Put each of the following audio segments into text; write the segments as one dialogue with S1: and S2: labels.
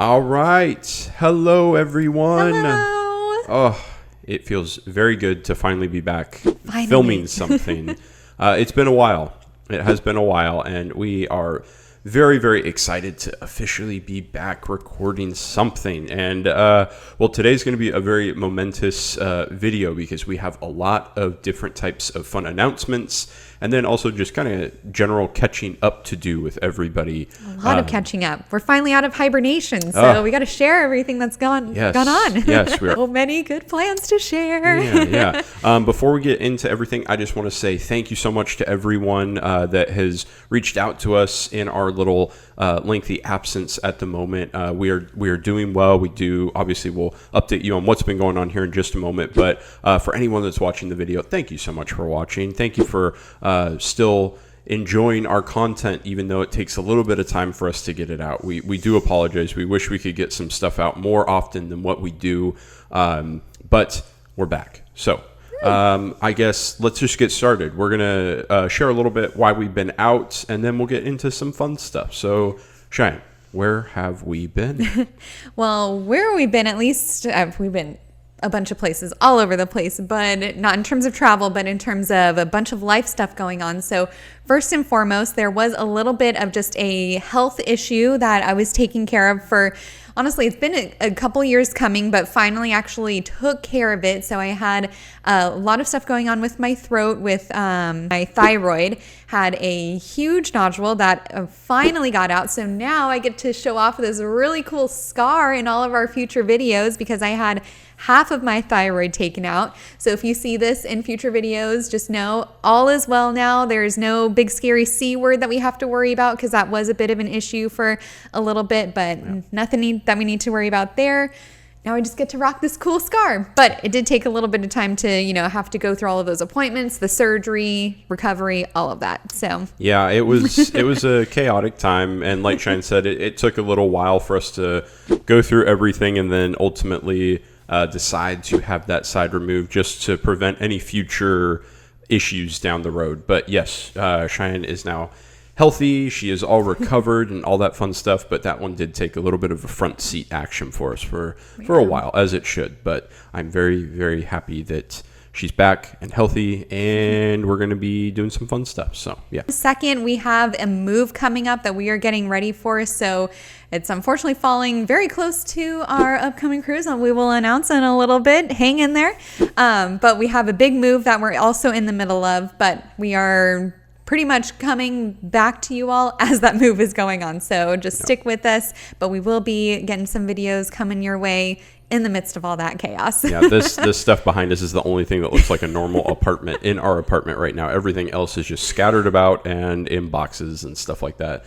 S1: All right. Hello, everyone.
S2: Hello.
S1: Oh, it feels very good to finally be back filming something. It's been a while. It has been a while, and we are very, very excited to officially be back recording something. And, well, today's going to be a very momentous video because we have a lot of different types of fun announcements and then also just kind of general catching up to do with everybody.
S2: A lot of catching up. We're finally out of hibernation, so we got to share everything that's gone on.
S1: Yes, we are.
S2: So many good plans to share.
S1: Yeah. Before we get into everything, I just want to say thank you so much to everyone that has reached out to us in our little lengthy absence at the moment. We are doing well. Obviously we'll update you on what's been going on here in just a moment, but for anyone that's watching the video, thank you so much for watching. Thank you for still enjoying our content, even though it takes a little bit of time for us to get it out. We do apologize. We wish we could get some stuff out more often than what we do, but we're back. So I guess let's just get started. We're going to share a little bit why we've been out, and then we'll get into some fun stuff. So, Cheyenne, where have we been?
S2: Well, where have we been? At least we've been a bunch of places all over the place, but not in terms of travel, but in terms of a bunch of life stuff going on. So first and foremost, there was a little bit of just a health issue that I was taking care of for, honestly, it's been a couple years coming, but finally actually took care of it. So I had a lot of stuff going on with my throat, with my thyroid, had a huge nodule that finally got out. So now I get to show off this really cool scar in all of our future videos because I had half of my thyroid taken out. So if you see this in future videos, just know all is well now. There's no big scary C word that we have to worry about because that was a bit of an issue for a little bit, but nothing that we need to worry about there. Now I just get to rock this cool scar. But it did take a little bit of time to, have to go through all of those appointments, the surgery, recovery, all of that. So
S1: yeah, it was a chaotic time. And like Shine said, it took a little while for us to go through everything and then ultimately decide to have that side removed just to prevent any future issues down the road. But yes, Cheyenne is now healthy. She is all recovered and all that fun stuff. But that one did take a little bit of a front seat action for us for a while, as it should. But I'm very, very happy that she's back and healthy, and we're going to be doing some fun stuff. So, yeah.
S2: Second, we have a move coming up that we are getting ready for. So it's unfortunately falling very close to our upcoming cruise, and we will announce in a little bit. Hang in there. But we have a big move that we're also in the middle of, but we are pretty much coming back to you all as that move is going on. So just stick with us, but we will be getting some videos coming your way in the midst of all that chaos.
S1: Yeah, this stuff behind us is the only thing that looks like a normal apartment in our apartment right now. Everything else is just scattered about and in boxes and stuff like that.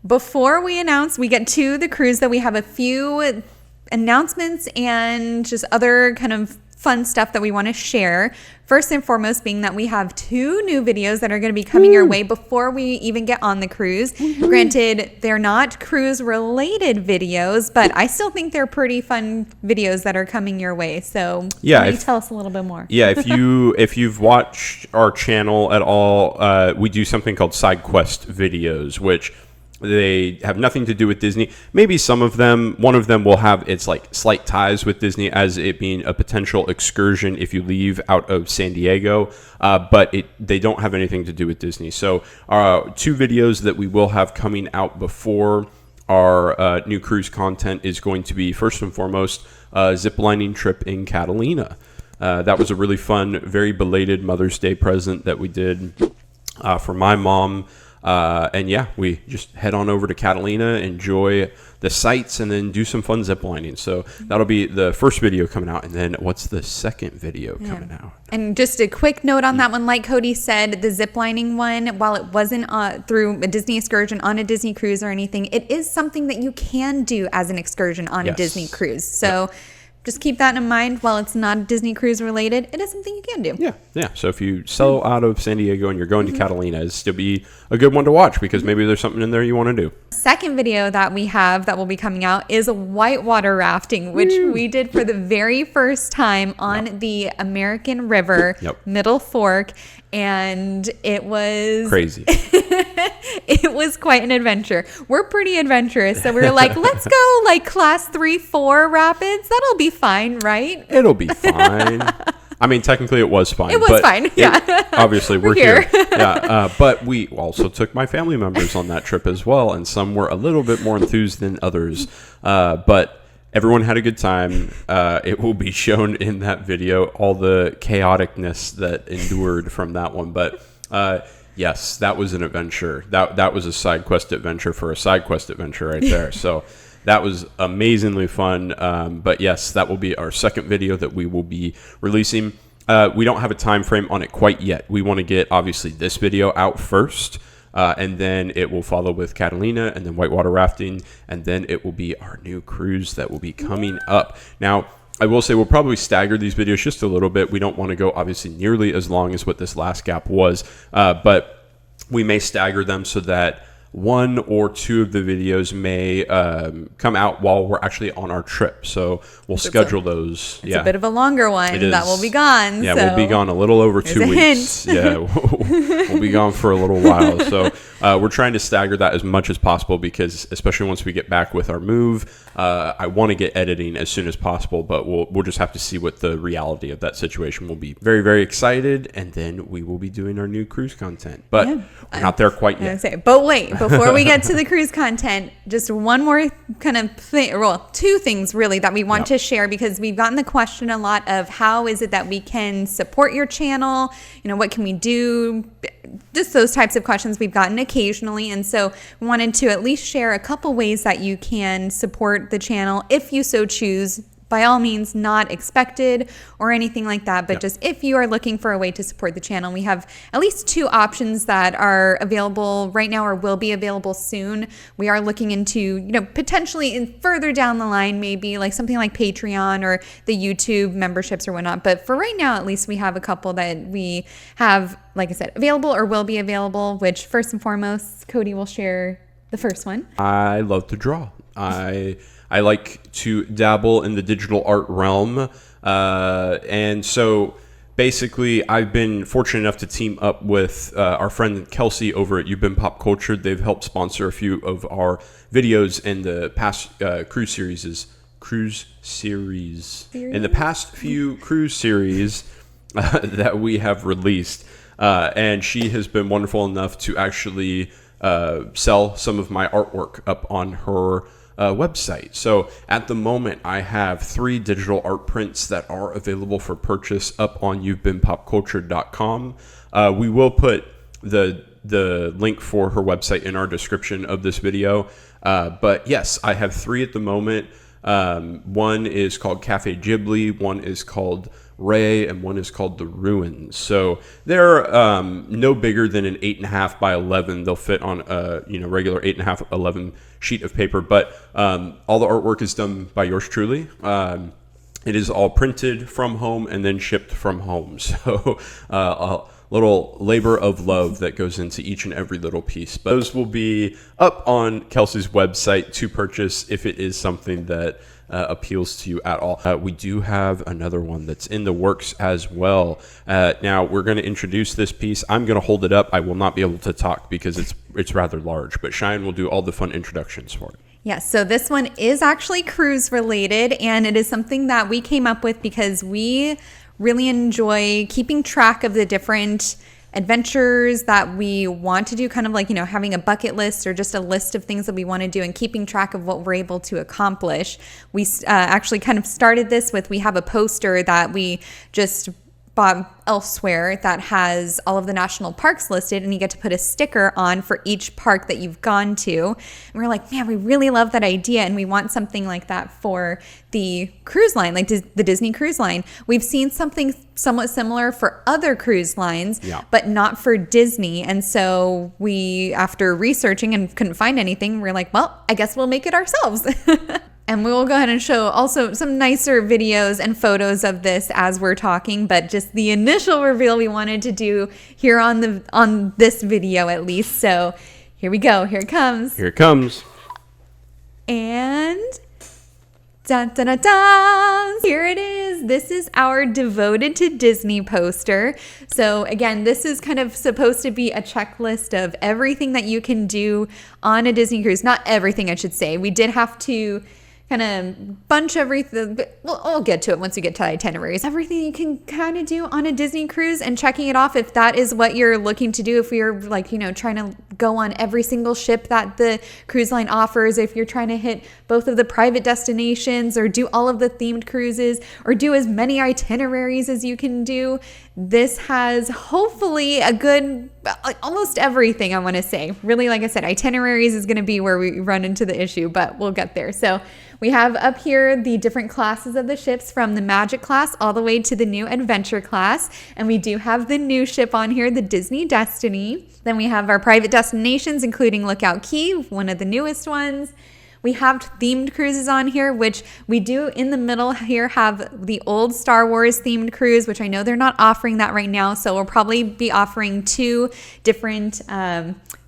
S2: Before we get to the cruise, that we have a few announcements and just other kind of fun stuff that we want to share. First and foremost being that we have 2 new videos that are going to be coming your way before we even get on the cruise. Granted, they're not cruise related videos, but I still think they're pretty fun videos that are coming your way. So why don't you tell us a little bit more?
S1: Yeah, if you've watched our channel at all, we do something called side quest videos, which they have nothing to do with Disney. Maybe some of them, one of them will have its like slight ties with Disney, as it being a potential excursion if you leave out of San Diego, but they don't have anything to do with Disney. So 2 videos that we will have coming out before our new cruise content is going to be, first and foremost, a zip-lining trip in Catalina. That was a really fun, very belated Mother's Day present that we did for my mom. And yeah, we just head on over to Catalina, enjoy the sights, and then do some fun zip lining. So that'll be the first video coming out. And then what's the second video coming out?
S2: And just a quick note on that one, like Cody said, the zip lining one, while it wasn't through a Disney excursion on a Disney cruise or anything, it is something that you can do as an excursion on a Disney cruise. So just keep that in mind. While it's not Disney cruise related, it is something you can do.
S1: Yeah. So if you sell out of San Diego and you're going to Catalina, it'll still be a good one to watch because maybe there's something in there you want to do.
S2: Second video that we have that will be coming out is whitewater rafting, which we did for the very first time on the American River, Middle Fork, and it was
S1: crazy.
S2: it was quite an adventure. We're pretty adventurous, so we were like, let's go like class 3-4 rapids. That'll be fine, right?
S1: It'll be fine. I mean, technically it was fine.
S2: It was fine, yeah.
S1: Obviously, we're here. Yeah, but we also took my family members on that trip as well, and some were a little bit more enthused than others. But everyone had a good time. It will be shown in that video, all the chaoticness that endured from that one. But yes, that was an adventure. That was a side quest adventure for a side quest adventure right there. So that was amazingly fun. But yes, that will be our second video that we will be releasing. We don't have a time frame on it quite yet. We want to get, obviously, this video out first. And then it will follow with Catalina and then whitewater rafting. And then it will be our new cruise that will be coming up. Now, I will say we'll probably stagger these videos just a little bit. We don't want to go, obviously, nearly as long as what this last gap was. But we may stagger them so that one or two of the videos may come out while we're actually on our trip. So we'll schedule those.
S2: It's a bit of a longer one that will be gone.
S1: Yeah,
S2: so
S1: we'll be gone a little over 2 weeks. Yeah, we'll be gone for a little while. So we're trying to stagger that as much as possible because especially once we get back with our move, I want to get editing as soon as possible, but we'll just have to see what the reality of that situation will be. Very, very excited, and then we will be doing our new cruise content. But we're not there quite yet.
S2: But wait, before we get to the cruise content, just one more kind of thing, well, two things really that we want to share, because we've gotten the question a lot of how is it that we can support your channel? You know, what can we do? Just those types of questions we've gotten occasionally. And so we wanted to at least share a couple ways that you can support the channel if you so choose. By all means, not expected or anything like that, but just if you are looking for a way to support the channel, we have at least two options that are available right now or will be available soon. We are looking into, you know, potentially further down the line, maybe like something like Patreon or the YouTube memberships or whatnot. But for right now, at least we have a couple that we have, like I said, available or will be available, which first and foremost, Cody will share the first one.
S1: I love to draw. I like to dabble in the digital art realm. And so basically, I've been fortunate enough to team up with our friend Kelsey over at You've Been Pop Cultured. They've helped sponsor a few of our videos in the past cruise series. In the past few cruise series that we have released. And she has been wonderful enough to actually sell some of my artwork up on her website. So at the moment, I have 3 digital art prints that are available for purchase up on you'vebeenpopcultured.com. We will put the link for her website in our description of this video. But yes, I have 3 at the moment. One is called Cafe Ghibli, one is called Ray, and one is called The Ruins. So they're no bigger than an 8.5 by 11. They'll fit on a regular 8.5 11 sheet of paper. But all the artwork is done by yours truly. It is all printed from home and then shipped from home. So a little labor of love that goes into each and every little piece. But those will be up on Kelsey's website to purchase if it is something that appeals to you at all. We do have another one that's in the works as well. Now we're going to introduce this piece. I'm going to hold it up. I will not be able to talk because it's rather large, but Cheyenne will do all the fun introductions for it.
S2: Yes, so this one is actually cruise related, and it is something that we came up with because we really enjoy keeping track of the different adventures that we want to do, kind of like, you know, having a bucket list or just a list of things that we want to do and keeping track of what we're able to accomplish. We actually kind of started this with, we have a poster that we just bought elsewhere that has all of the national parks listed, and you get to put a sticker on for each park that you've gone to. And we're like, man, we really love that idea, and we want something like that for the cruise line, like the Disney Cruise Line. We've seen something somewhat similar for other cruise lines, but not for Disney. And so we, after researching and couldn't find anything, we're like, well, I guess we'll make it ourselves. And we will go ahead and show also some nicer videos and photos of this as we're talking, but just the initial reveal we wanted to do here on this video at least. So here we go. Here it comes.
S1: Here it comes.
S2: And Dun, dun, dun, dun. Here it is. This is our Devoted to Disney poster. So again, this is kind of supposed to be a checklist of everything that you can do on a Disney cruise. Not everything, I should say. We did have to kind of bunch everything, but we'll get to it once we get to itineraries. Everything you can kind of do on a Disney cruise, and checking it off if that is what you're looking to do. If you're like, trying to go on every single ship that the cruise line offers, if you're trying to hit both of the private destinations or do all of the themed cruises or do as many itineraries as you can do, this has hopefully a good, almost everything, I want to say. Really, like I said, itineraries is going to be where we run into the issue, but we'll get there. So we have up here the different classes of the ships, from the Magic class all the way to the new Adventure class. And we do have the new ship on here, the Disney Destiny. Then we have our private destinations, including Lookout Key, one of the newest ones. We have themed cruises on here, which we do in the middle here have the old Star Wars themed cruise, which I know they're not offering that right now. So we'll probably be offering two different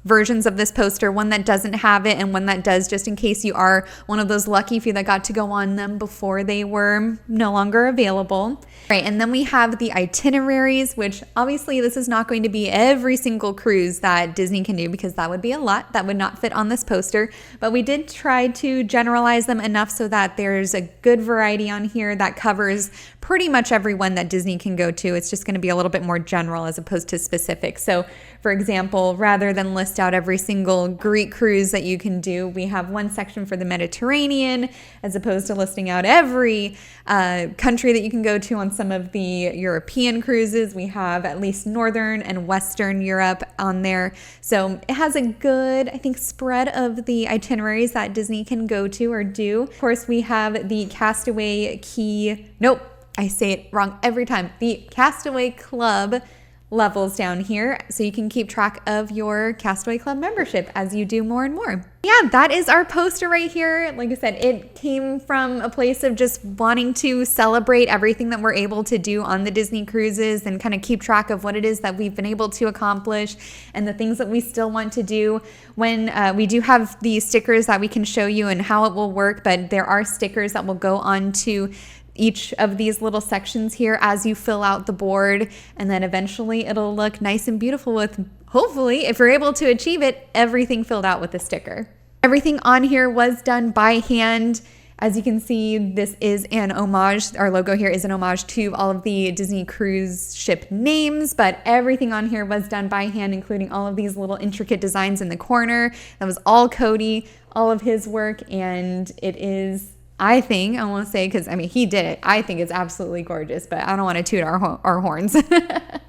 S2: versions of this poster, one that doesn't have it and one that does, just in case you are one of those lucky few that got to go on them before they were no longer available. Right, and then we have the itineraries, which obviously this is not going to be every single cruise that Disney can do, because that would be a lot. That would not fit on this poster, but we did try to generalize them enough so that there's a good variety on here that covers pretty much every one that Disney can go to. It's just going to be a little bit more general as opposed to specific. So for example, rather than list out every single Greek cruise that you can do, we have one section for the Mediterranean, as opposed to listing out every country that you can go to on some of the European cruises. We have at least Northern and Western Europe on there. So it has a good, I think, spread of the itineraries that Disney can go to or do. Of course, we have the Castaway Key, nope, I say it wrong every time, the Castaway Club levels down here, so you can keep track of your Castaway Club membership as you do more and more. Yeah, that is our poster right here. Like I said, it came from a place of just wanting to celebrate everything that we're able to do on the Disney cruises and kind of keep track of what it is that we've been able to accomplish and the things that we still want to do. When we do have the stickers that we can show you and how it will work, but there are stickers that will go on to each of these little sections here as you fill out the board, and then eventually it'll look nice and beautiful with, hopefully, if you're able to achieve it, everything filled out with a sticker. Everything on here was done by hand. As you can see, this is an homage. Our logo here is an homage to all of the Disney cruise ship names, but everything on here was done by hand, including all of these little intricate designs in the corner. That was all Cody, all of his work, and it is, I think, I want to say, because I mean, he did it. I think it's absolutely gorgeous, but I don't want to toot our horns.
S1: I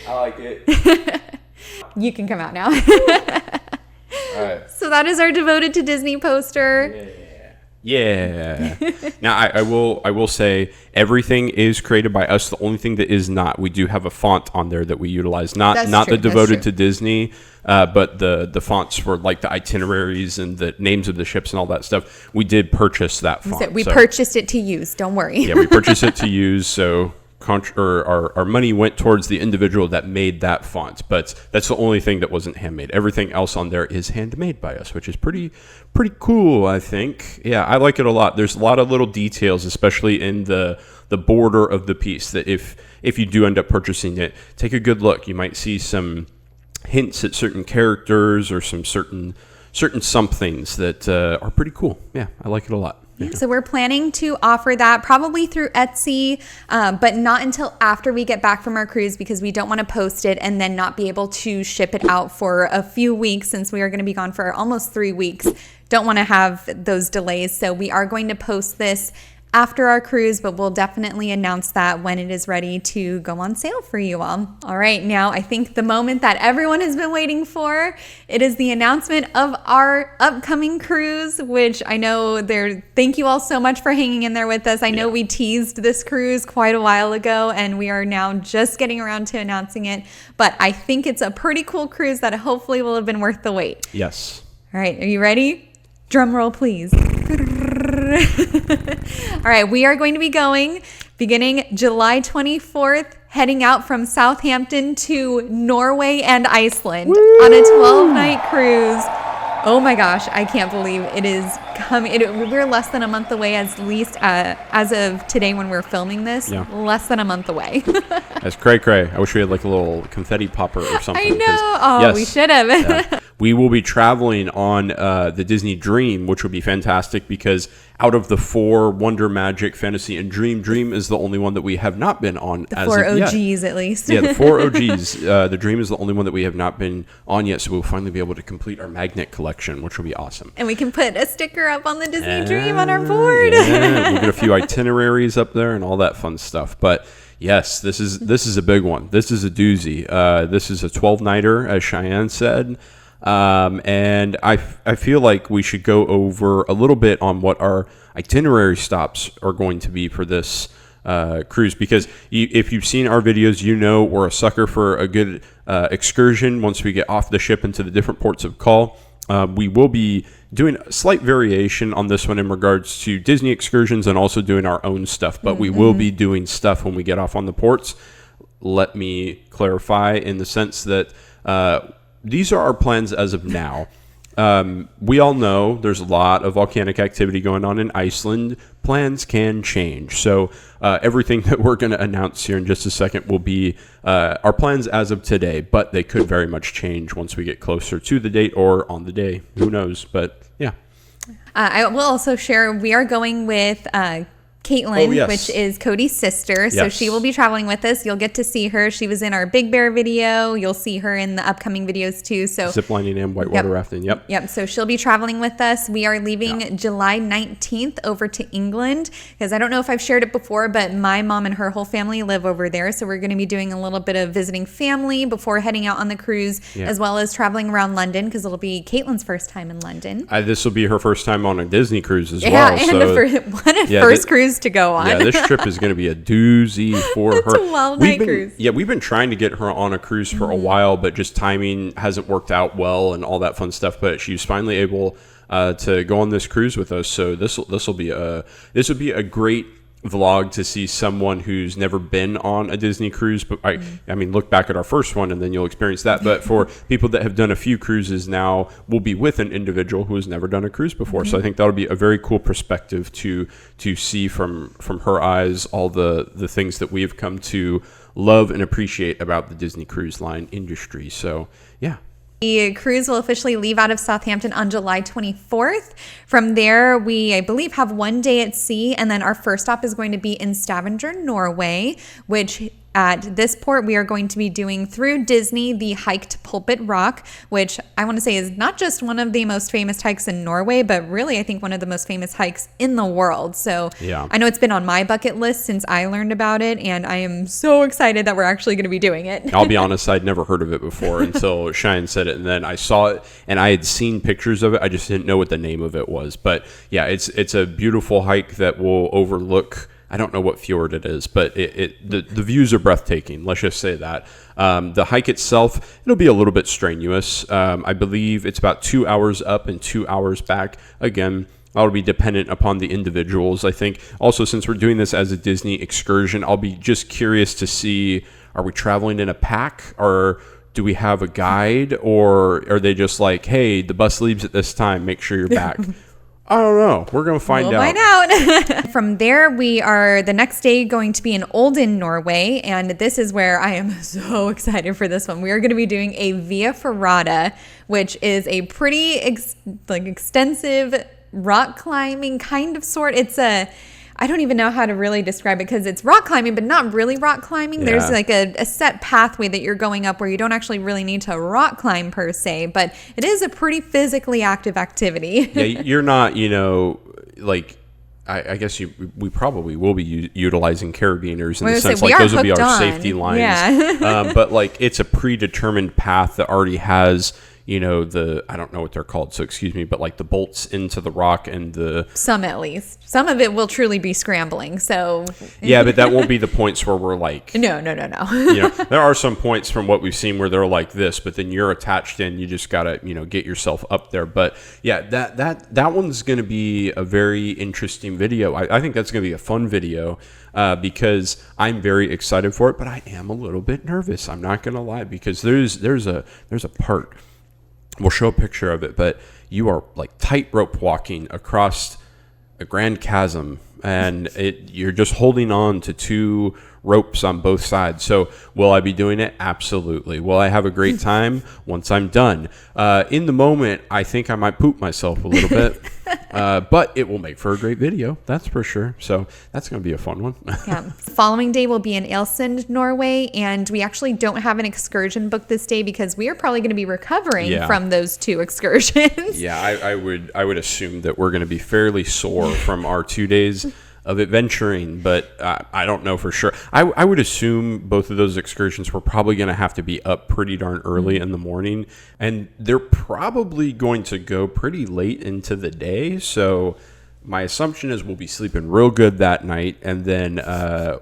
S1: like it.
S2: You can come out now.
S1: All right.
S2: So that is our Devoted to Disney poster.
S1: Yeah. Now I will say everything is created by us. The only thing that is not, we do have a font on there that we utilize. Not the Devoted to Disney, but the fonts for like the itineraries and the names of the ships and all that stuff. We did purchase that font.
S2: We purchased it to use. Don't worry.
S1: Yeah, we purchased it to use. So our money went towards the individual that made that font, but that's the only thing that wasn't handmade. Everything else on there is handmade by us, which is pretty cool, I think. Yeah, I like it a lot. There's a lot of little details, especially in the border of the piece, that if you do end up purchasing it, take a good look. You might see some hints at certain characters or some certain somethings that are pretty cool. Yeah, I like it a lot. Yeah.
S2: So we're planning to offer that probably through Etsy, but not until after we get back from our cruise, because we don't want to post it and then not be able to ship it out for a few weeks, since we are going to be gone for almost 3 weeks. Don't want to have those delays. So we are going to post this after our cruise, but we'll definitely announce that when it is ready to go on sale for you all. All right, now I think the moment that everyone has been waiting for, it is the announcement of our upcoming cruise, which I know thank you all so much for hanging in there with us. I know we teased this cruise quite a while ago, and we are now just getting around to announcing it, but I think it's a pretty cool cruise that hopefully will have been worth the wait.
S1: Yes.
S2: All right, are you ready? Drum roll, please. All right, we are going to be going beginning July 24th, heading out from Southampton to Norway and Iceland on a 12-night cruise. Oh my gosh, I can't believe it is We're less than a month away, at least as of today when we're filming this.
S1: Yeah.
S2: Less than a month away.
S1: That's cray. I wish we had like a little confetti popper or something.
S2: I know. We should have.
S1: Yeah. We will be traveling on the Disney Dream, which will be fantastic because out of the 4 Wonder, Magic, Fantasy, and Dream is the only one that we have not been on.
S2: The 4 OGs, at least.
S1: Yeah, the 4 OGs. The Dream is the only one that we have not been on yet, so we'll finally be able to complete our magnet collection, which will be awesome.
S2: And we can put a sticker up on the Disney Dream on our board.
S1: Yeah, we'll get a few itineraries up there and all that fun stuff. But yes, this is a big one. This is a doozy. This is a 12-nighter, as Cheyenne said. And I feel like we should go over a little bit on what our itinerary stops are going to be for this cruise, because if you've seen our videos, you know we're a sucker for a good excursion once we get off the ship into the different ports of call. We will be doing a slight variation on this one in regards to Disney excursions and also doing our own stuff, but we will be doing stuff when we get off on the ports. Let me clarify in the sense that these are our plans as of now. We all know there's a lot of volcanic activity going on in Iceland. Plans can change. So everything that we're going to announce here in just a second will be our plans as of today, but they could very much change once we get closer to the date or on the day. Who knows? But yeah.
S2: I will also share, we are going with Caitlin, which is Cody's sister. So she will be traveling with us. You'll get to see her. She was in our Big Bear video. You'll see her in the upcoming videos too. So
S1: ziplining and whitewater rafting.
S2: Yep. So she'll be traveling with us. We are leaving July 19th over to England, because I don't know if I've shared it before, but my mom and her whole family live over there. So we're going to be doing a little bit of visiting family before heading out on the cruise, as well as traveling around London, because it'll be Caitlin's first time in London.
S1: This will be her first time on a Disney cruise as well.
S2: Yeah, and what a first cruise to go on.
S1: Yeah, this trip is going to be a doozy for her.
S2: 12-night cruise.
S1: Yeah, we've been trying to get her on a cruise for a while, but just timing hasn't worked out well and all that fun stuff. But she's finally able to go on this cruise with us. So this will be a great vlog to see someone who's never been on a Disney cruise. But I mean, look back at our first one and then you'll experience that. But for people that have done a few cruises now, we'll be with an individual who has never done a cruise before. So I think that'll be a very cool perspective to see from her eyes all the things that we have come to love and appreciate about the Disney Cruise Line industry. So yeah.
S2: The cruise will officially leave out of Southampton on July 24th. From there, we, I believe, have 1 day at sea, and then our first stop is going to be in Stavanger, Norway, which at this port, we are going to be doing through Disney the hike to Pulpit Rock, which I want to say is not just one of the most famous hikes in Norway, but really I think one of the most famous hikes in the world. So I know it's been on my bucket list since I learned about it, and I am so excited that we're actually going to be doing it.
S1: I'll be honest, I'd never heard of it before until Cheyenne said it, and then I saw it, and I had seen pictures of it. I just didn't know what the name of it was. But yeah, it's a beautiful hike that will overlook, I don't know what fjord it is, but the views are breathtaking. Let's just say that. The hike itself, it'll be a little bit strenuous. I believe it's about 2 hours up and 2 hours back. Again, that'll be dependent upon the individuals. I think also, since we're doing this as a Disney excursion, I'll be just curious to see, are we traveling in a pack, or do we have a guide, or are they just like, hey, the bus leaves at this time, make sure you're back? I don't know. We're going to find out.
S2: We'll find out. From there, we are the next day going to be in Olden, Norway. And this is where I am so excited for this one. We are going to be doing a Via Ferrata, which is a pretty extensive rock climbing kind of sort. I don't even know how to really describe it, because it's rock climbing, but not really rock climbing. There's like a set pathway that you're going up where you don't actually really need to rock climb per se, but it is a pretty physically active activity.
S1: Yeah, you're not, I guess we probably will be utilizing carabiners in the sense like those will be our safety lines. Yeah. But it's a predetermined path that already has, I don't know what they're called, so excuse me, but the bolts into the rock and
S2: some, at least. Some of it will truly be scrambling, so.
S1: Yeah, but that won't be the points where we're
S2: No.
S1: There are some points from what we've seen where they're like this, but then you're attached in, you just gotta, get yourself up there. But yeah, that one's gonna be a very interesting video. I think that's gonna be a fun video. Because I'm very excited for it, but I am a little bit nervous. I'm not gonna lie, because there's a part we'll show a picture of it, but you are like tightrope walking across a grand chasm, and you're just holding on to two ropes on both sides. So will I be doing it? Absolutely. Will I have a great time once I'm done? In the moment, I think I might poop myself a little bit, but it will make for a great video. That's for sure. So that's going to be a fun one.
S2: Yeah. The following day will be in Iceland, Norway, and we actually don't have an excursion booked this day because we are probably going to be recovering from those two excursions.
S1: Yeah, I would assume that we're going to be fairly sore from our 2 days of adventuring, but I don't know for sure. I would assume both of those excursions were probably going to have to be up pretty darn early in the morning, and they're probably going to go pretty late into the day. So my assumption is we'll be sleeping real good that night, and then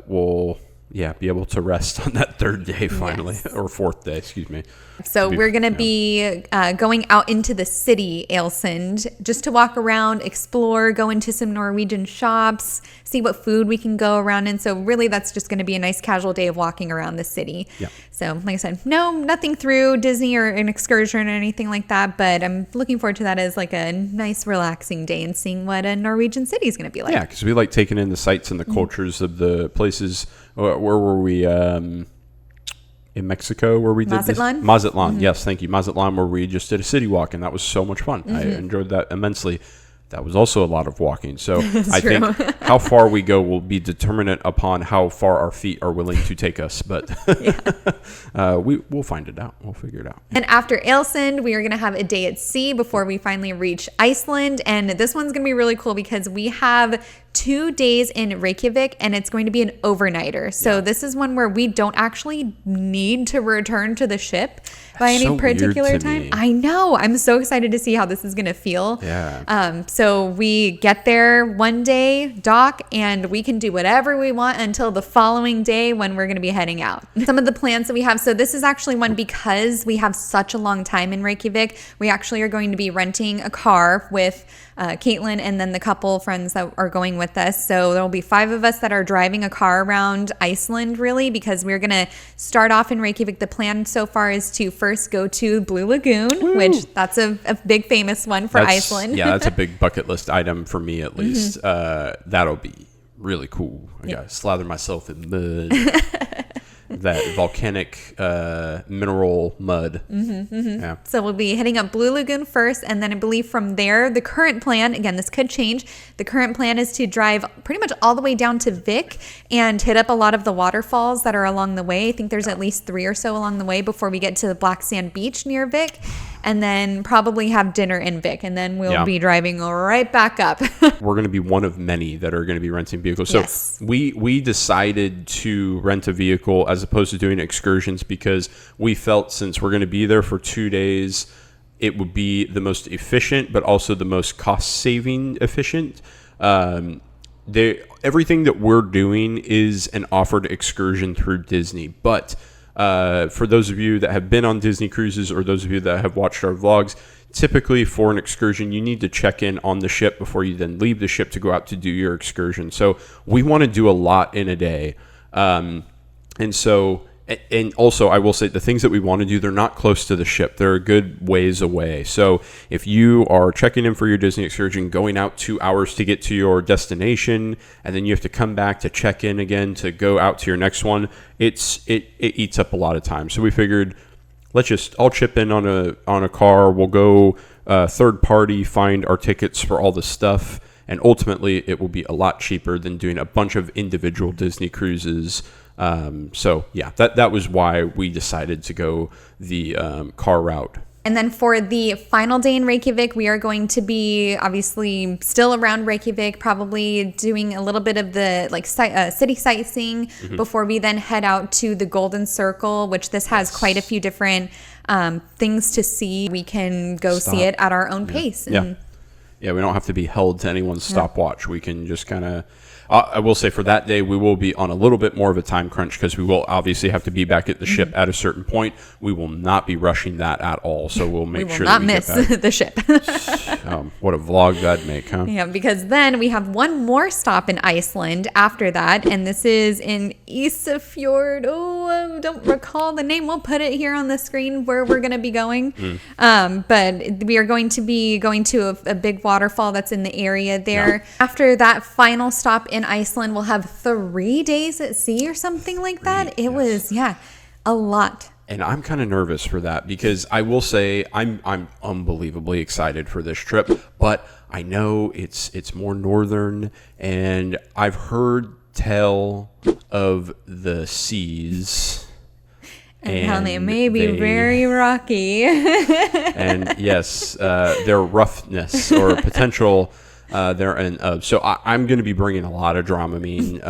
S1: we'll be able to rest on that third day finally, or fourth day, excuse me.
S2: So we're going to be going out into the city, Iceland, just to walk around, explore, go into some Norwegian shops, see what food we can go around in. So really, that's just going to be a nice casual day of walking around the city. Yeah. So like I said, nothing through Disney or an excursion or anything like that, but I'm looking forward to that as like a nice relaxing day and seeing what a Norwegian city is going to be like.
S1: Yeah, because we like taking in the sights and the cultures of the places. Where were we? In Mexico, where we did
S2: Mazatlan?
S1: Mazatlan, yes, thank you. Mazatlan, where we just did a city walk, and that was so much fun. I enjoyed that immensely. That was also a lot of walking. So I think how far we go will be determinant upon how far our feet are willing to take us. But we'll find it out. We'll figure it out.
S2: And after Iceland, we are going to have a day at sea before we finally reach Iceland. And this one's going to be really cool because we have 2 days in Reykjavik, and it's going to be an overnighter. So this is one where we don't actually need to return to the ship by any particular time. I know. I'm so excited to see how this is going to feel.
S1: Yeah.
S2: So we get there one day, dock, and we can do whatever we want until the following day when we're going to be heading out. Some of the plans that we have. So this is actually one because we have such a long time in Reykjavik. We actually are going to be renting a car with Caitlin and then the couple friends that are going with us. So there'll be 5 of us that are driving a car around Iceland, really, because we're going to start off in Reykjavik. The plan so far is to first go to Blue Lagoon, which that's a big famous one for Iceland.
S1: Yeah, that's a big bucket list item for me, at least. That'll be really cool. I gotta slather myself in mud. That volcanic mineral mud. Yeah.
S2: So we'll be heading up Blue Lagoon first, and then I believe from there, the current plan, again, this could change. The current plan is to drive pretty much all the way down to Vik and hit up a lot of the waterfalls that are along the way. I think there's at least 3 or so along the way before we get to the Black Sand Beach near Vik, and then probably have dinner in Vik, and then we'll be driving right back up.
S1: We're going to be one of many that are going to be renting vehicles. So we decided to rent a vehicle as opposed to doing excursions because we felt since we're going to be there for 2 days, it would be the most efficient, but also the most cost-saving efficient. Everything that we're doing is an offered excursion through Disney, but for those of you that have been on Disney cruises or those of you that have watched our vlogs, typically for an excursion, you need to check in on the ship before you then leave the ship to go out to do your excursion. So we want to do a lot in a day. And also, I will say the things that we want to do, they're not close to the ship. They're a good ways away. So if you are checking in for your Disney excursion, going out 2 hours to get to your destination, and then you have to come back to check in again to go out to your next one, it eats up a lot of time. So we figured, I'll chip in on a car. We'll go third party, find our tickets for all the stuff. And ultimately, it will be a lot cheaper than doing a bunch of individual Disney cruises. That was why we decided to go the car route.
S2: And then for the final day in Reykjavik, we are going to be obviously still around Reykjavik, probably doing a little bit of the city sightseeing before we then head out to the Golden Circle, which this has quite a few different things to see. We can go see it at our own pace.
S1: Yeah, we don't have to be held to anyone's stopwatch. We can just kind of... I will say for that day, we will be on a little bit more of a time crunch because we will obviously have to be back at the ship at a certain point. We will not be rushing that at all. So we'll make sure that we
S2: miss
S1: get back.
S2: the ship.
S1: What a vlog that'd make, huh?
S2: Yeah, because then we have one more stop in Iceland after that, and this is in Isafjord. I don't recall the name. We'll put it here on the screen where we're going to be going. But we are going to be going to a big waterfall that's in the area there. Yeah. After that final stop in Iceland, we'll have 3 days at sea or something like that. It was, a lot.
S1: And I'm kind of nervous for that because I will say I'm unbelievably excited for this trip, but I know it's more northern, and I've heard tell of the seas
S2: and how they may be very rocky.
S1: And yes, their roughness or potential therein. So I'm going to be bringing a lot of Dramamine.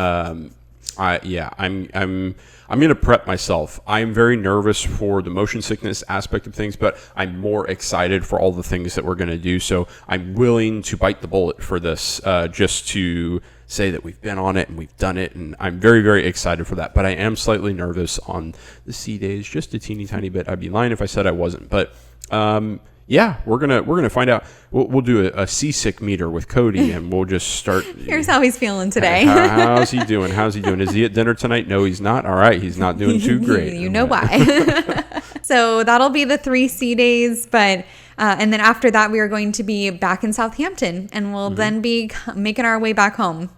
S1: I'm going to prep myself. I'm very nervous for the motion sickness aspect of things, but I'm more excited for all the things that we're going to do. So I'm willing to bite the bullet for this, just to say that we've been on it and we've done it. And I'm very, very excited for that. But I am slightly nervous on the sea days, just a teeny tiny bit. I'd be lying if I said I wasn't. But we're gonna find out. We'll do a seasick meter with Cody, and we'll just start.
S2: Here's how he's feeling today.
S1: How's he doing? Is he at dinner tonight? No, he's not. All right, he's not doing too great.
S2: You know why. So that'll be the 3 sea days, but and then after that we are going to be back in Southampton, and we'll then be making our way back home.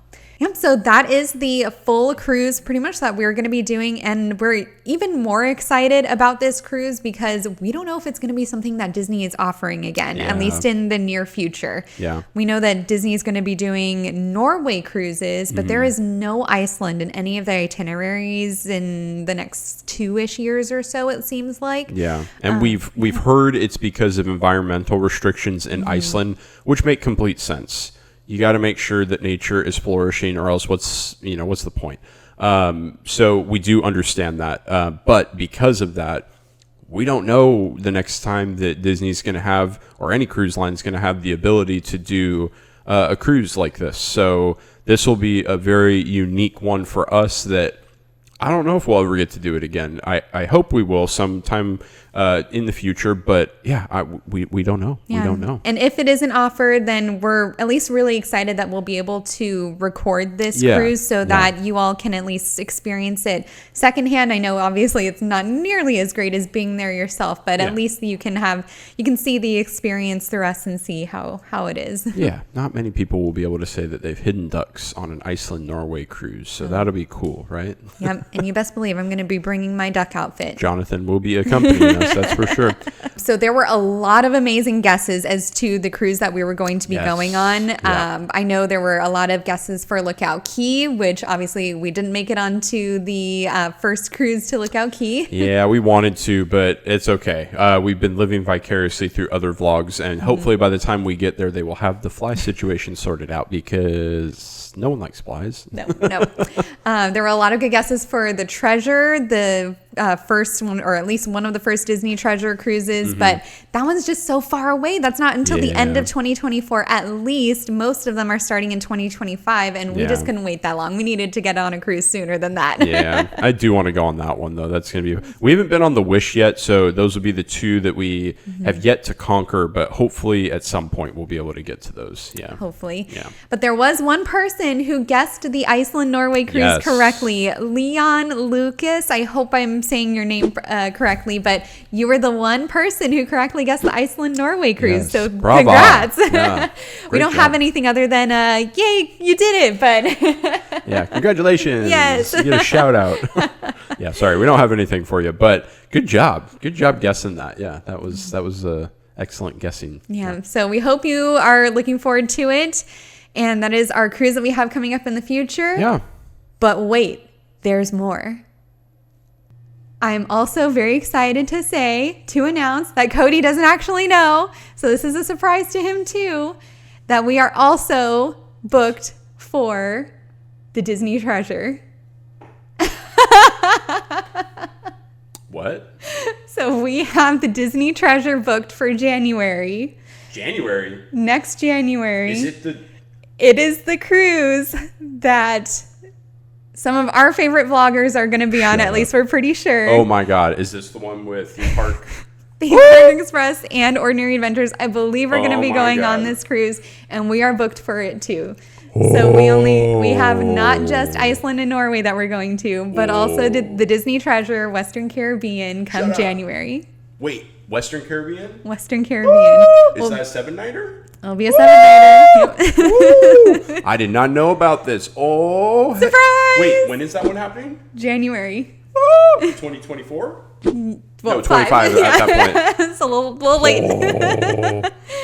S2: Yep, so that is the full cruise pretty much that we're going to be doing, and we're even more excited about this cruise because we don't know if it's going to be something that Disney is offering again, at least in the near future.
S1: Yeah.
S2: We know that Disney is going to be doing Norway cruises, but there is no Iceland in any of the itineraries in the next 2-ish years or so, it seems like.
S1: Yeah, and we've heard it's because of environmental restrictions in Iceland, which make complete sense. You got to make sure that nature is flourishing, or else what's the point? So we do understand that. But because of that, we don't know the next time that Disney's going to have, or any cruise line is going to have the ability to do a cruise like this. So this will be a very unique one for us that I don't know if we'll ever get to do it again. I hope we will sometime in the future, but we don't know.
S2: Yeah.
S1: We don't know.
S2: And if it isn't offered, then we're at least really excited that we'll be able to record this cruise so that you all can at least experience it secondhand. I know obviously it's not nearly as great as being there yourself, but at least you can see the experience through us and see how it is.
S1: Yeah, not many people will be able to say that they've hidden ducks on an Iceland-Norway cruise, so that'll be cool, right?
S2: Yep, and you best believe I'm going to be bringing my duck outfit.
S1: Jonathan will be accompanying us, that's for sure.
S2: So there were a lot of amazing guesses as to the cruise that we were going to be going on.
S1: Yeah.
S2: I know there were a lot of guesses for Lookout Key, which obviously we didn't make it onto the first cruise to Lookout Key.
S1: Yeah, we wanted to, but it's okay. We've been living vicariously through other vlogs, and hopefully by the time we get there, they will have the fly situation sorted out, because no one likes flies.
S2: No. There were a lot of good guesses for the Treasure, the first one, or at least one of the first Disney Treasure cruises, but that one's just so far away. That's not until the end of 2024 at least. Most of them are starting in 2025, and we just couldn't wait that long. We needed to get on a cruise sooner than that.
S1: Yeah, I do want to go on that one, though. That's going to be... We haven't been on the Wish yet, so those will be the two that we have yet to conquer, but hopefully at some point we'll be able to get to those. Yeah.
S2: Hopefully.
S1: Yeah.
S2: But there was one person who guessed the Iceland-Norway cruise correctly. Leon Lucas. I hope I'm saying your name correctly, but you were the one person who correctly guessed the Iceland-Norway cruise. So
S1: bravo.
S2: Congrats.
S1: Yeah.
S2: We don't have anything other than, yay, you did it, but...
S1: Yeah, congratulations.
S2: Yes.
S1: You get a shout out. Yeah, sorry, we don't have anything for you, but good job. Good job guessing that. Yeah, that was excellent guessing.
S2: Yeah, so we hope you are looking forward to it. And that is our cruise that we have coming up in the future.
S1: Yeah.
S2: But wait, there's more. I'm also very excited to announce that Cody doesn't actually know, so this is a surprise to him too, that we are also booked for the Disney Treasure.
S1: What?
S2: So we have the Disney Treasure booked for January.
S1: January?
S2: Next January.
S1: Is it the...
S2: it is the cruise that some of our favorite vloggers are going to be on. At least we're pretty sure.
S1: Oh my God. Is this the one with theme park?
S2: Theme Park Express and Ordinary Adventures, I believe, are going to be going on this cruise, and we are booked for it too. So we have not just Iceland and Norway that we're going to, but also the Disney Treasure, Western Caribbean, come January.
S1: Wait, Western Caribbean?
S2: Western Caribbean.
S1: Is that a 7-nighter?
S2: It'll be a 7-nighter. Yep.
S1: I did not know about this. Oh,
S2: surprise!
S1: Wait, when is that one happening?
S2: January.
S1: 2024?
S2: Well,
S1: no, 25 at that point.
S2: It's a little late.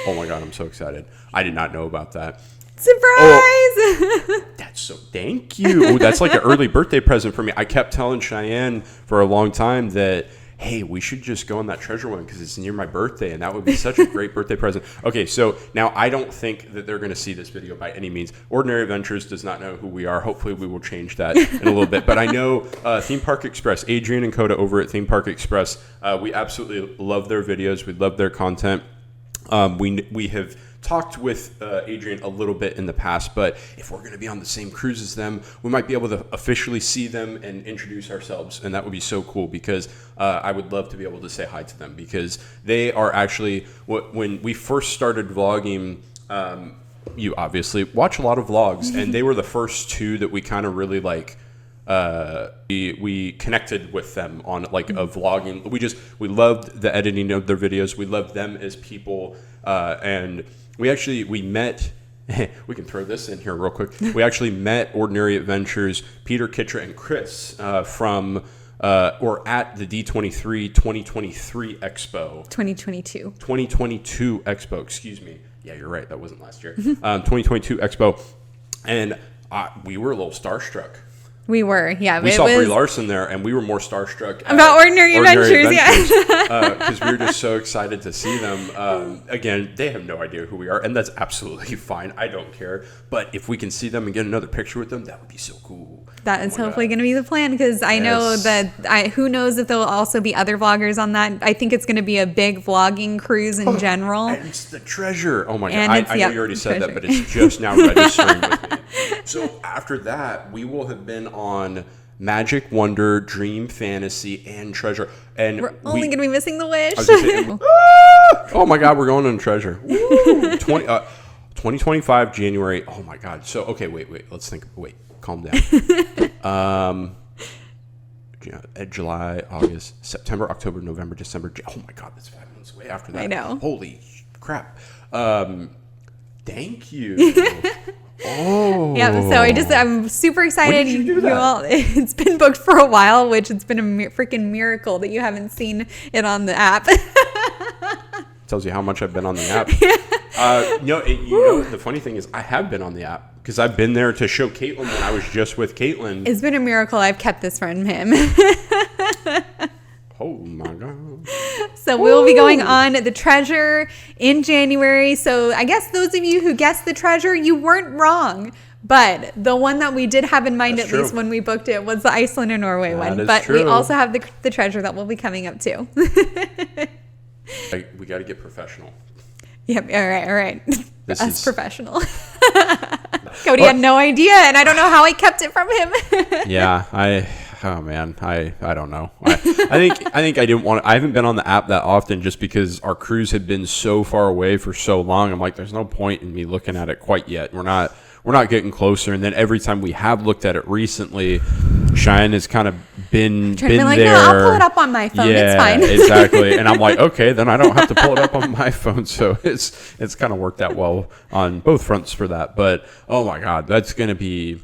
S1: Oh my God, I'm so excited. I did not know about that.
S2: Surprise!
S1: Oh, that's so, thank you. Ooh, that's like an early birthday present for me. I kept telling Cheyenne for a long time that, hey, we should just go on that treasure one because it's near my birthday, and that would be such a great birthday present. Okay, so now I don't think that they're going to see this video by any means. Ordinary Adventures does not know who we are. Hopefully we will change that in a little bit. But I know Theme Park Express, Adrian and Cody over at Theme Park Express, we absolutely love their videos. We love their content. We have talked with Adrian a little bit in the past, but if we're going to be on the same cruise as them, we might be able to officially see them and introduce ourselves, and that would be so cool because I would love to be able to say hi to them because they are actually, when we first started vlogging, you obviously watch a lot of vlogs, and they were the first two that we kind of really like. We connected with them on like a vlogging. We loved the editing of their videos. We loved them as people, and we met. We can throw this in here real quick. We actually met Ordinary Adventures, Peter, Kitra, and Chris from or at the D23 2023 Expo. 2022 Expo. Excuse me. Yeah, you're right. That wasn't last year. 2022 Expo, and we were a little starstruck.
S2: We were, yeah.
S1: We saw Brie Larson there, and we were more starstruck
S2: about Ordinary Adventures, yeah.
S1: Because we were just so excited to see them. Again, they have no idea who we are, and that's absolutely fine. I don't care. But if we can see them and get another picture with them, that would be so cool.
S2: That is hopefully going to be the plan, because I know that who knows if there will also be other vloggers on that. I think it's going to be a big vlogging cruise in general.
S1: And it's the treasure. Oh my God. I know you already said that, but it's just now registering with me. So after that, we will have been on Magic, Wonder, Dream, Fantasy, and Treasure. And
S2: we're only going to be missing the Wish.
S1: Oh my God, we're going on Treasure. 2025 January. Oh my God. So, okay, wait. Let's think. Wait, calm down. July, August, September, October, November, December. Oh my God, that's 5 months away after that.
S2: I know.
S1: Holy crap. Thank you. Oh.
S2: Yeah, so I'm super excited.
S1: When did you do that?
S2: It's been booked for a while, which it's been a freaking miracle that you haven't seen it on the app.
S1: Tells you how much I've been on the app. The funny thing is I have been on the app because I've been there to show Caitlin when I was just with Caitlin.
S2: It's been a miracle I've kept this from him.
S1: Oh my God.
S2: So we'll be going on the Treasure in January. So I guess those of you who guessed the Treasure, you weren't wrong. But the one that we did have in mind, least when we booked it, was the Iceland and Norway one. But we also have the Treasure that will be coming up too.
S1: We got to get professional.
S2: Yep. All right. Us professional. Cody had no idea, and I don't know how I kept it from him.
S1: Yeah, oh man, I don't know. I think I didn't want to, I haven't been on the app that often just because our cruise had been so far away for so long. I'm like, there's no point in me looking at it quite yet. We're not getting closer. And then every time we have looked at it recently, Cheyenne has kind of been
S2: like,
S1: there.
S2: No, I'll pull it up on my phone.
S1: Yeah,
S2: it's fine.
S1: Exactly. And I'm like, okay, then I don't have to pull it up on my phone. So it's kind of worked out well on both fronts for that. But oh my God, that's gonna be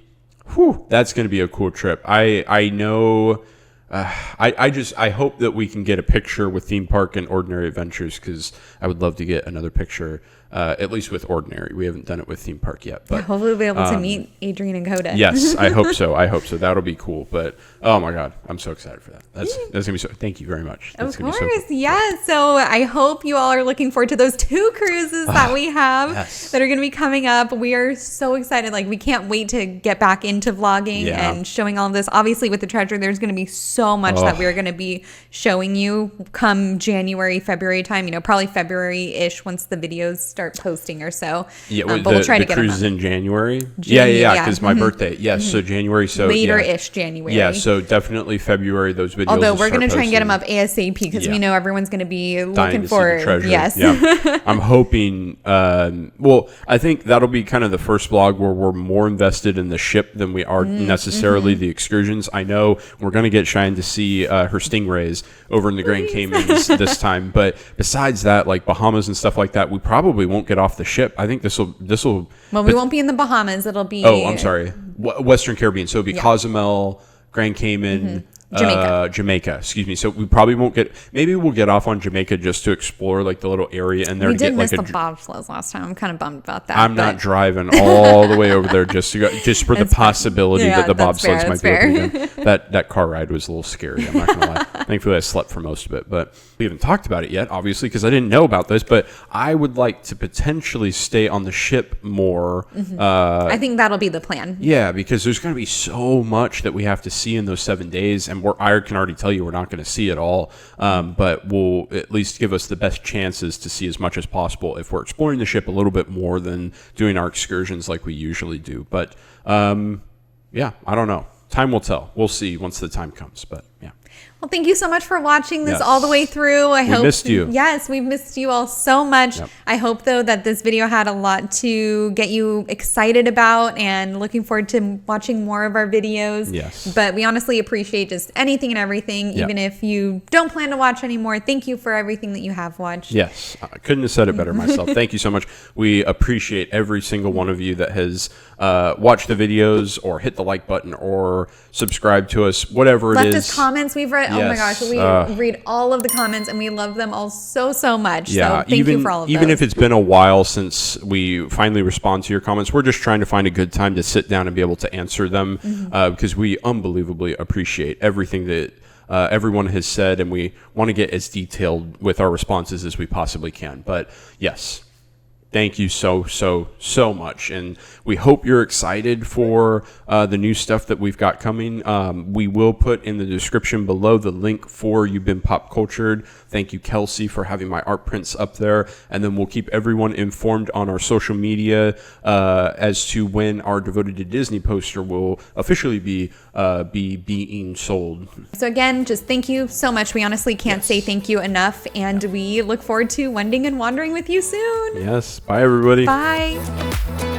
S1: a cool trip. I know. I hope that we can get a picture with Theme Park and Ordinary Adventures, because I would love to get another picture, at least with Ordinary. We haven't done it with Theme Park yet, but
S2: hopefully we'll be able to meet Adrian and Cody.
S1: Yes, I hope so. That'll be cool. But oh my God, I'm so excited for that. That's gonna be so. Thank you very much. That's
S2: of course, so cool. Yeah. So I hope you all are looking forward to those 2 cruises that we have that are gonna be coming up. We are so excited. Like, we can't wait to get back into vlogging and showing all of this. Obviously, with the Treasure, there's gonna be so so much that we're going to be showing you come January, February time, probably February-ish once the videos start posting or so.
S1: Yeah,
S2: but we'll try to get them
S1: cruise
S2: up.
S1: in January.
S2: Yeah.
S1: Because my birthday. Yes, so January. So
S2: Later-ish January.
S1: Yeah, so definitely February. Those videos.
S2: Although
S1: will
S2: we're going to
S1: start
S2: try and get them
S1: posting.
S2: up ASAP because we know everyone's going to be
S1: Dying
S2: looking
S1: to
S2: for
S1: see the treasure.
S2: Yes.
S1: Yeah. I'm hoping. Well, I think that'll be kind of the first vlog where we're more invested in the ship than we are necessarily the excursions. I know we're going to get Cheyenne to see her stingrays over in the Grand Caymans this time, but besides that, like Bahamas and stuff like that, we probably won't get off the ship. I think this will.
S2: Well, we won't be in the Bahamas. It'll be.
S1: Oh, I'm sorry. Western Caribbean. So it'll be Cozumel, Grand Cayman. Jamaica, excuse me. So we probably won't get. Maybe we'll get off on Jamaica just to explore like the little area in there.
S2: We
S1: to
S2: did
S1: get
S2: miss
S1: like
S2: the bobsleighs last time. I'm kind of bummed about that.
S1: I'm not driving all the way over there just to go, just for the possibility that the bobsleds might be open again. That car ride was a little scary. I'm not gonna lie. Thankfully, I slept for most of it, but we haven't talked about it yet, obviously, because I didn't know about this. But I would like to potentially stay on the ship more.
S2: I think that'll be the plan.
S1: Yeah, because there's going to be so much that we have to see in those 7 days, and I can already tell you we're not going to see it all, but we'll at least give us the best chances to see as much as possible if we're exploring the ship a little bit more than doing our excursions like we usually do. But yeah, I don't know. Time will tell. We'll see once the time comes, but yeah.
S2: Well, thank you so much for watching this all the way through. I hope
S1: missed you.
S2: Yes, we've missed you all so much.
S1: Yep.
S2: I hope, though, that this video had a lot to get you excited about and looking forward to watching more of our videos.
S1: Yes.
S2: But we honestly appreciate just anything and everything, even if you don't plan to watch anymore. Thank you for everything that you have watched.
S1: Yes, I couldn't have said it better myself. Thank you so much. We appreciate every single one of you that has watched the videos or hit the like button or subscribed to us, whatever it is.
S2: Left us comments. We've read, oh my gosh, we read all of the comments and we love them all so, so much.
S1: Yeah,
S2: so thank you for all of
S1: even
S2: those.
S1: if it's been a while since we finally respond to your comments, we're just trying to find a good time to sit down and be able to answer them because we unbelievably appreciate everything that everyone has said, and we want to get as detailed with our responses as we possibly can. But yes, thank you so much, and we hope you're excited for the new stuff that we've got coming. We will put in the description below the link for You've Been Pop Cultured. Thank you, Kelsey, for having my art prints up there, and then we'll keep everyone informed on our social media as to when our Devoted to Disney poster will officially be being sold.
S2: So again, just thank you so much. We honestly can't say thank you enough, and we look forward to wending and wandering with you soon.
S1: Yes. Bye, everybody.
S2: Bye.